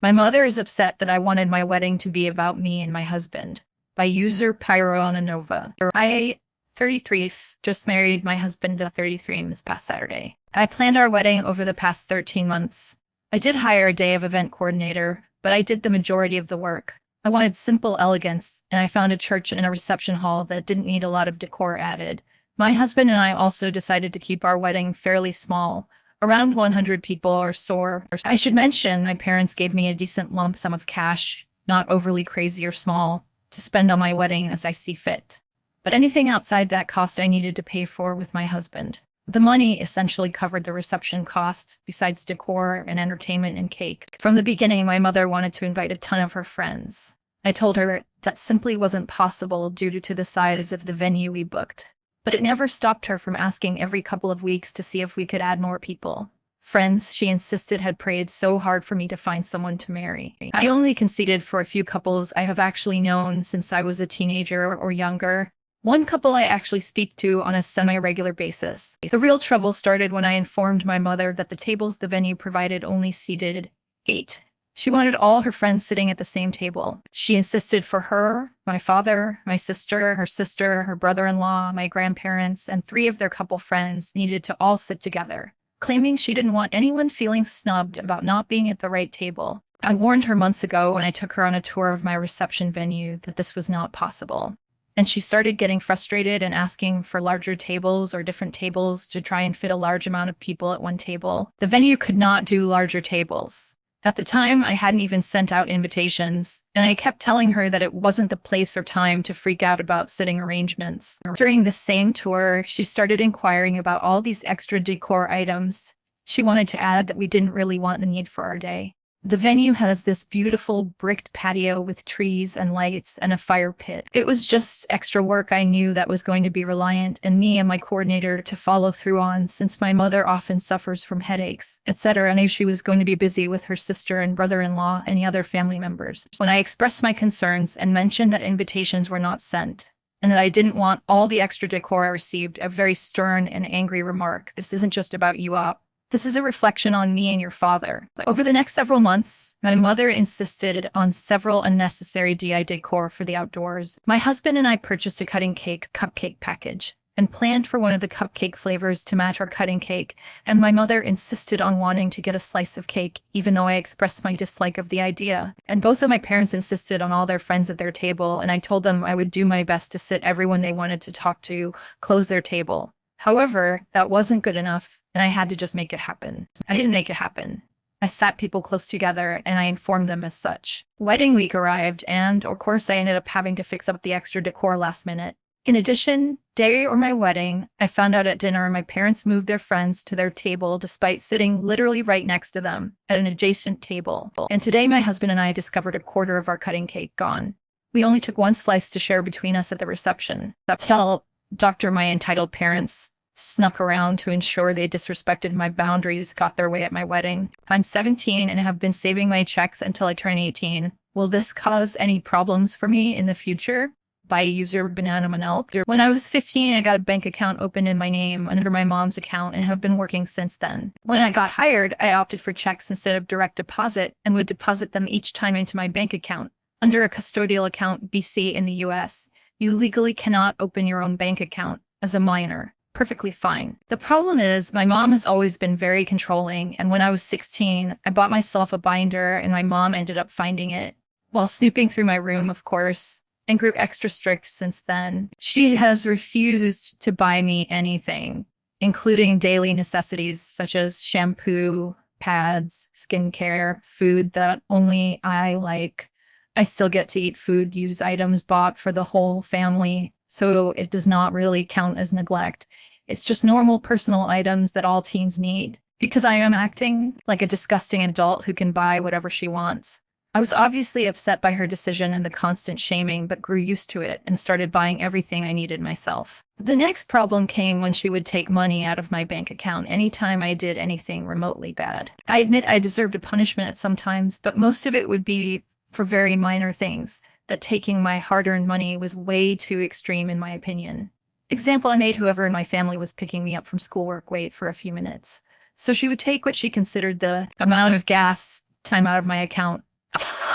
My mother is upset that I wanted my wedding to be about me and my husband. By user Pyronanova. I, 33, just married my husband at 33 this past Saturday. I planned our wedding over the past 13 months. I did hire a day of event coordinator, but I did the majority of the work. I wanted simple elegance, and I found a church and a reception hall that didn't need a lot of decor added. My husband and I also decided to keep our wedding fairly small, around 100 people or so. I should mention my parents gave me a decent lump sum of cash, not overly crazy or small, to spend on my wedding as I see fit. But anything outside that cost I needed to pay for with my husband. The money essentially covered the reception costs, besides decor and entertainment and cake. From the beginning, my mother wanted to invite a ton of her friends. I told her that simply wasn't possible due to the size of the venue we booked. But it never stopped her from asking every couple of weeks to see if we could add more people. Friends, she insisted, had prayed so hard for me to find someone to marry. I only conceded for a few couples I have actually known since I was a teenager or younger. One couple I actually speak to on a semi-regular basis. The real trouble started when I informed my mother that the tables the venue provided only seated 8. She wanted all her friends sitting at the same table. She insisted for her, my father, my sister, her brother-in-law, my grandparents, and 3 of their couple friends needed to all sit together, claiming she didn't want anyone feeling snubbed about not being at the right table. I warned her months ago when I took her on a tour of my reception venue that this was not possible. And she started getting frustrated and asking for larger tables or different tables to try and fit a large amount of people at one table. The venue could not do larger tables. At the time, I hadn't even sent out invitations, and I kept telling her that it wasn't the place or time to freak out about sitting arrangements. During the same tour, she started inquiring about all these extra decor items she wanted to add that we didn't really want the need for our day. The venue has this beautiful bricked patio with trees and lights and a fire pit. It was just extra work I knew that was going to be reliant on me and my coordinator to follow through on, since my mother often suffers from headaches, etc. I knew she was going to be busy with her sister and brother-in-law and the other family members. When I expressed my concerns and mentioned that invitations were not sent, and that I didn't want all the extra decor I received, a very stern and angry remark. This isn't just about you, Op. This is a reflection on me and your father. Over the next several months, my mother insisted on several unnecessary DI decor for the outdoors. My husband and I purchased a cupcake package and planned for one of the cupcake flavors to match our cutting cake, and my mother insisted on wanting to get a slice of cake, even though I expressed my dislike of the idea. And both of my parents insisted on all their friends at their table, and I told them I would do my best to sit everyone they wanted to talk to close their table. However, that wasn't good enough, and I had to just make it happen. I didn't make it happen. I sat people close together, and I informed them as such. Wedding week arrived, and, of course, I ended up having to fix up the extra decor last minute. In addition, day or my wedding, I found out at dinner my parents moved their friends to their table despite sitting literally right next to them at an adjacent table. And today my husband and I discovered a quarter of our cutting cake gone. We only took one slice to share between us at the reception. Tell Dr. My entitled parents snuck around to ensure they disrespected my boundaries got their way at my wedding. I'm 17 and have been saving my checks until I turn 18. Will this cause any problems for me in the future? By user Banana Manel. When I was 15, I got a bank account opened in my name under my mom's account and have been working since then. When I got hired, I opted for checks instead of direct deposit and would deposit them each time into my bank account. Under a custodial account BC in the US, you legally cannot open your own bank account as a minor. Perfectly fine. The problem is my mom has always been very controlling, and when I was 16, I bought myself a binder and my mom ended up finding it while snooping through my room, of course, and grew extra strict since then. She has refused to buy me anything, including daily necessities such as shampoo, pads, skincare, food that only I like. I still get to eat food use items bought for the whole family, so it does not really count as neglect. It's just normal personal items that all teens need. Because I am acting like a disgusting adult who can buy whatever she wants. I was obviously upset by her decision and the constant shaming, but grew used to it and started buying everything I needed myself. The next problem came when she would take money out of my bank account anytime I did anything remotely bad. I admit I deserved a punishment at some times, but most of it would be for very minor things. That taking my hard-earned money was way too extreme in my opinion. Example, I made whoever in my family was picking me up from schoolwork wait for a few minutes. So she would take what she considered the amount of gas time out of my account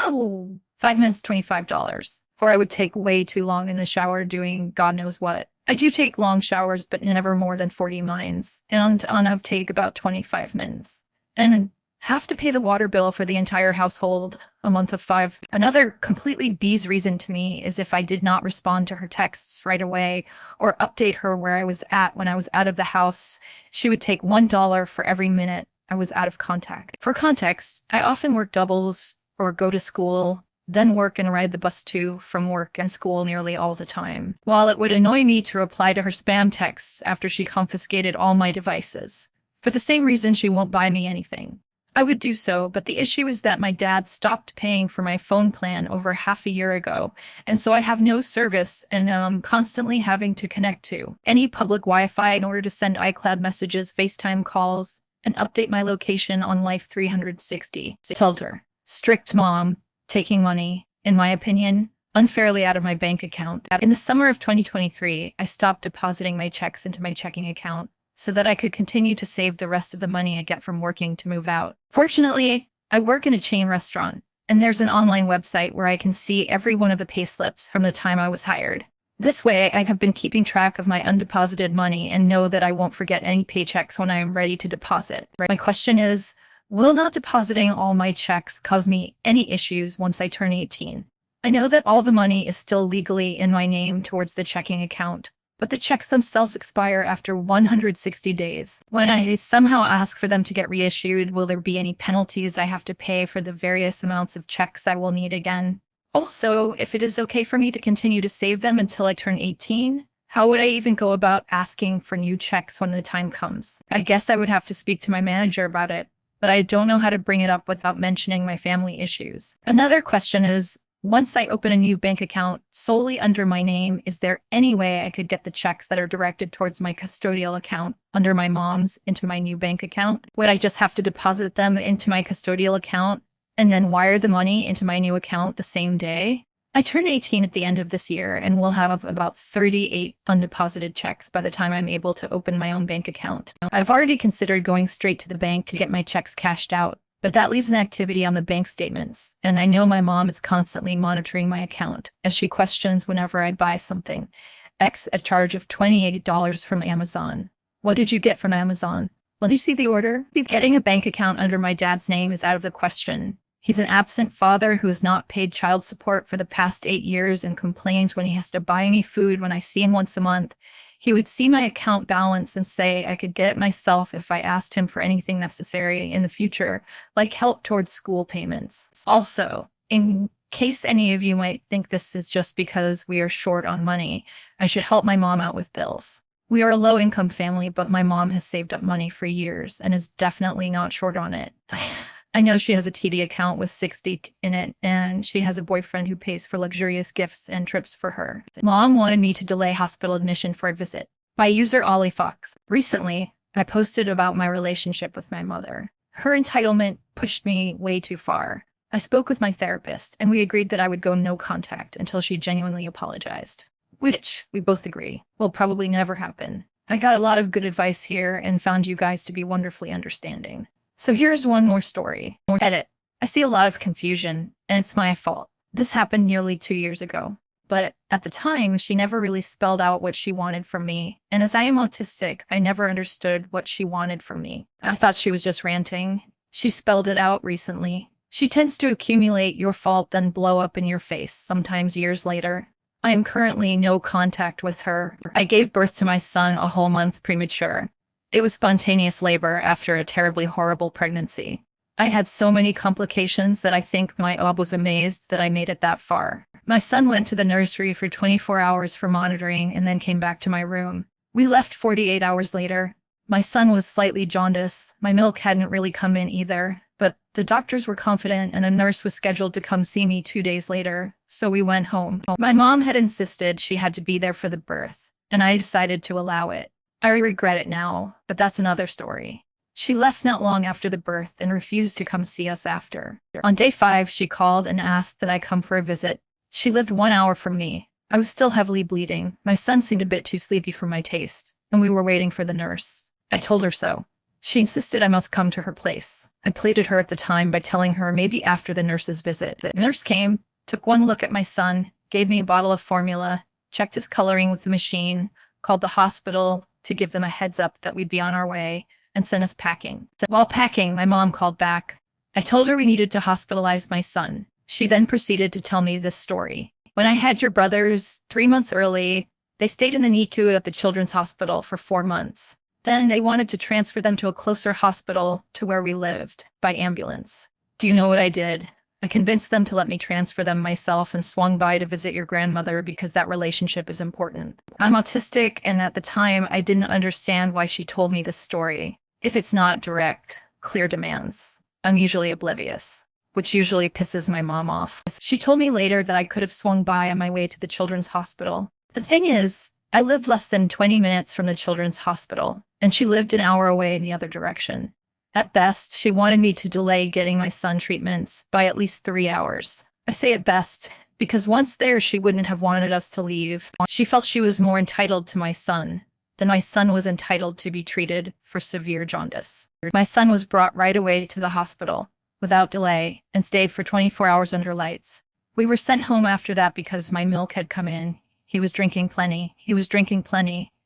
Oh, 5 minutes, $25. Or I would take way too long in the shower doing God knows what. I do take long showers, but never more than 40 minutes. And on I take about 25 minutes. And have to pay the water bill for the entire household a month of 5. Another completely B's reason to me is if I did not respond to her texts right away or update her where I was at when I was out of the house, she would take $1 for every minute I was out of contact. For context, I often work doubles or go to school, then work and ride the bus to from work and school nearly all the time. While it would annoy me to reply to her spam texts after she confiscated all my devices, for the same reason she won't buy me anything, I would do so, but the issue is that my dad stopped paying for my phone plan over half a year ago, and so I have no service and I'm constantly having to connect to any public Wi-Fi in order to send iCloud messages, FaceTime calls, and update my location on Life 360. Told her, strict mom, taking money, in my opinion, unfairly out of my bank account. In the summer of 2023, I stopped depositing my checks into my checking account so that I could continue to save the rest of the money I get from working to move out. Fortunately, I work in a chain restaurant, and there's an online website where I can see every one of the payslips from the time I was hired. This way, I have been keeping track of my undeposited money and know that I won't forget any paychecks when I am ready to deposit. My question is, will not depositing all my checks cause me any issues once I turn 18? I know that all the money is still legally in my name towards the checking account, but the checks themselves expire after 160 days. When I somehow ask for them to get reissued, will there be any penalties I have to pay for the various amounts of checks I will need again? Also, if it is okay for me to continue to save them until I turn 18, how would I even go about asking for new checks when the time comes? I guess I would have to speak to my manager about it, but I don't know how to bring it up without mentioning my family issues. Another question is, once I open a new bank account solely under my name, is there any way I could get the checks that are directed towards my custodial account under my mom's into my new bank account? Would I just have to deposit them into my custodial account and then wire the money into my new account the same day? I turn 18 at the end of this year and will have about 38 undeposited checks by the time I'm able to open my own bank account. I've already considered going straight to the bank to get my checks cashed out, but that leaves an activity on the bank statements, and I know my mom is constantly monitoring my account, as she questions whenever I buy something. X a charge of $28 from Amazon. What did you get from Amazon? Let me see the order. Getting a bank account under my dad's name is out of the question. He's an absent father who has not paid child support for the past 8 years and complains when he has to buy me food when I see him once a month. He would see my account balance and say I could get it myself if I asked him for anything necessary in the future, like help towards school payments. Also, in case any of you might think this is just because we are short on money, I should help my mom out with bills. We are a low-income family, but my mom has saved up money for years and is definitely not short on it. I know she has a TD account with 60 in it, and she has a boyfriend who pays for luxurious gifts and trips for her. Mom wanted me to delay hospital admission for a visit. By user Ollie Fox. Recently, I posted about my relationship with my mother. Her entitlement pushed me way too far. I spoke with my therapist, and we agreed that I would go no contact until she genuinely apologized. Which, we both agree, will probably never happen. I got a lot of good advice here and found you guys to be wonderfully understanding. So here's one more story. Edit. I see a lot of confusion, and it's my fault. This happened nearly 2 years ago. But at the time, she never really spelled out what she wanted from me. And as I am autistic, I never understood what she wanted from me. I thought she was just ranting. She spelled it out recently. She tends to accumulate your fault, then blow up in your face, sometimes years later. I am currently no contact with her. I gave birth to my son a whole month premature. It was spontaneous labor after a terribly horrible pregnancy. I had so many complications that I think my OB was amazed that I made it that far. My son went to the nursery for 24 hours for monitoring and then came back to my room. We left 48 hours later. My son was slightly jaundiced. My milk hadn't really come in either, but the doctors were confident and a nurse was scheduled to come see me 2 days later, so we went home. My mom had insisted she had to be there for the birth, and I decided to allow it. I regret it now, but that's another story. She left not long after the birth and refused to come see us after. On day 5, she called and asked that I come for a visit. She lived 1 hour from me. I was still heavily bleeding. My son seemed a bit too sleepy for my taste, and we were waiting for the nurse. I told her so. She insisted I must come to her place. I pleaded her at the time by telling her maybe after the nurse's visit. The nurse came, took one look at my son, gave me a bottle of formula, checked his coloring with the machine, called the hospital to give them a heads up that we'd be on our way, and sent us packing. While packing, my mom called back. I told her we needed to hospitalize my son. She then proceeded to tell me this story. When I had your brothers 3 months early, they stayed in the NICU at the Children's Hospital for 4 months. Then they wanted to transfer them to a closer hospital to where we lived, by ambulance. Do you know what I did? I convinced them to let me transfer them myself and swung by to visit your grandmother because that relationship is important. I'm autistic, and at the time, I didn't understand why she told me this story. If it's not direct, clear demands, I'm usually oblivious, which usually pisses my mom off. She told me later that I could have swung by on my way to the Children's Hospital. The thing is, I lived less than 20 minutes from the Children's Hospital, and she lived an hour away in the other direction. At best, she wanted me to delay getting my son treatments by at least 3 hours. I say at best, because once there, she wouldn't have wanted us to leave. She felt she was more entitled to my son than my son was entitled to be treated for severe jaundice. My son was brought right away to the hospital, without delay, and stayed for 24 hours under lights. We were sent home after that because my milk had come in. He was drinking plenty.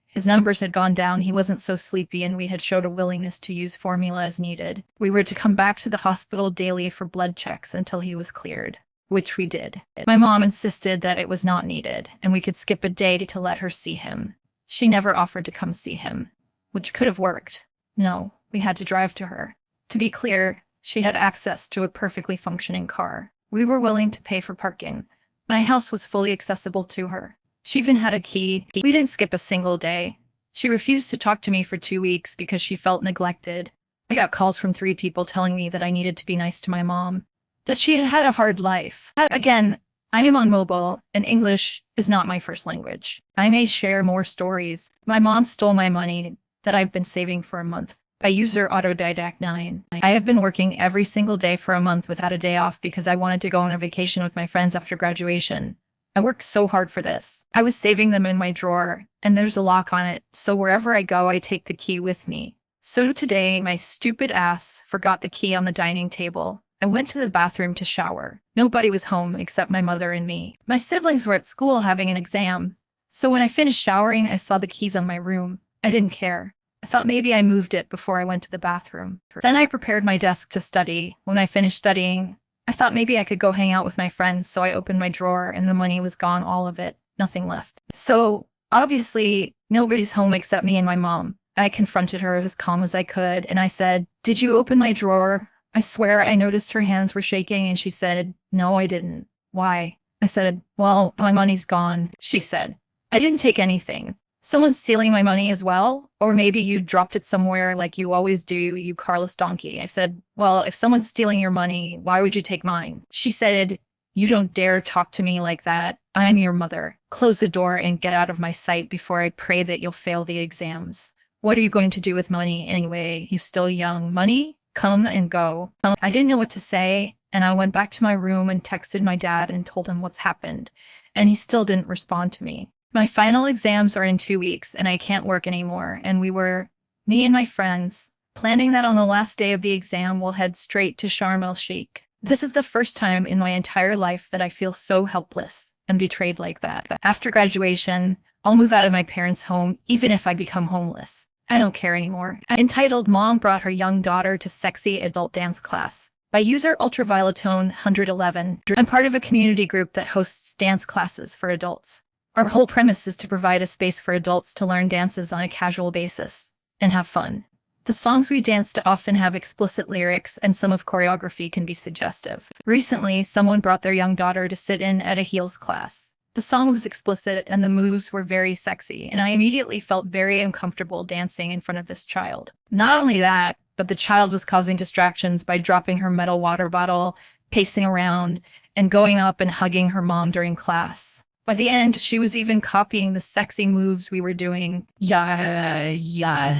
His numbers had gone down, he wasn't so sleepy, and we had showed a willingness to use formula as needed. We were to come back to the hospital daily for blood checks until he was cleared, which we did. My mom insisted that it was not needed, and we could skip a day to let her see him. She never offered to come see him, which could have worked. No, we had to drive to her. To be clear, she had access to a perfectly functioning car. We were willing to pay for parking. My house was fully accessible to her. She even had a key. We didn't skip a single day. She refused to talk to me for 2 weeks because she felt neglected. I got calls from 3 people telling me that I needed to be nice to my mom, that she had had a hard life. Again, I am on mobile, and English is not my first language. I may share more stories. My mom stole my money that I've been saving for a month. I use her Autodidact 9. I have been working every single day for a month without a day off because I wanted to go on a vacation with my friends after graduation. I worked so hard for this. I was saving them in my drawer, and there's a lock on it, so wherever I go, I take the key with me. So today, my stupid ass forgot the key on the dining table. I went to the bathroom to shower. Nobody was home except my mother and me. My siblings were at school having an exam. So when I finished showering, I saw the keys on my room. I didn't care. I thought maybe I moved it before I went to the bathroom. Then I prepared my desk to study. When I finished studying, I thought maybe I could go hang out with my friends, so I opened my drawer and the money was gone, all of it. Nothing left. So, obviously, nobody's home except me and my mom. I confronted her as calm as I could, and I said, "Did you open my drawer?" I swear I noticed her hands were shaking, and she said, "No, I didn't." "Why?" I said, "Well, my money's gone." She said, "I didn't take anything. Someone's stealing my money as well? Or maybe you dropped it somewhere like you always do, you carless donkey." I said, "Well, if someone's stealing your money, why would you take mine?" She said, "You don't dare talk to me like that. I'm your mother. Close the door and get out of my sight before I pray that you'll fail the exams. What are you going to do with money anyway? You're still young. Money? Come and go." I didn't know what to say, and I went back to my room and texted my dad and told him what's happened, and he still didn't respond to me. My final exams are in 2 weeks, and I can't work anymore, and me and my friends, planning that on the last day of the exam, we'll head straight to Sharm el-Sheikh. This is the first time in my entire life that I feel so helpless and betrayed like that. After graduation, I'll move out of my parents' home, even if I become homeless. I don't care anymore. Entitled Mom brought her young daughter to sexy adult dance class. By user Ultravioletone 111, I'm part of a community group that hosts dance classes for adults. Our whole premise is to provide a space for adults to learn dances on a casual basis and have fun. The songs we dance to often have explicit lyrics, and some of choreography can be suggestive. Recently, someone brought their young daughter to sit in at a heels class. The song was explicit and the moves were very sexy, and I immediately felt very uncomfortable dancing in front of this child. Not only that, but the child was causing distractions by dropping her metal water bottle, pacing around, and going up and hugging her mom during class. By the end, she was even copying the sexy moves we were doing. Yeah.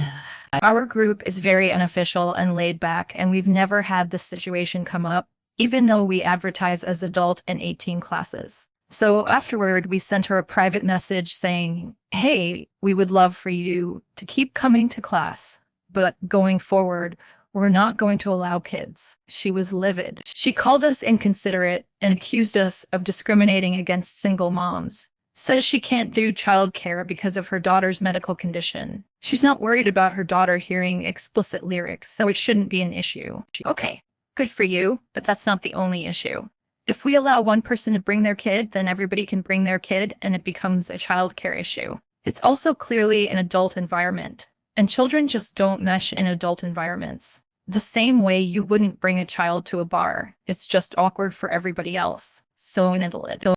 Our group is very unofficial and laid back, and we've never had this situation come up, even though we advertise as adult and 18 classes. So afterward, we sent her a private message saying, "Hey, we would love for you to keep coming to class, but going forward, we're not going to allow kids. She was livid. She called us inconsiderate and accused us of discriminating against single moms. Says she can't do childcare because of her daughter's medical condition. She's not worried about her daughter hearing explicit lyrics, so it shouldn't be an issue. Okay, good for you, but that's not the only issue. If we allow one person to bring their kid, then everybody can bring their kid, and it becomes a childcare issue. It's also clearly an adult environment, and children just don't mesh in adult environments. The same way you wouldn't bring a child to a bar. It's just awkward for everybody else. So entitled.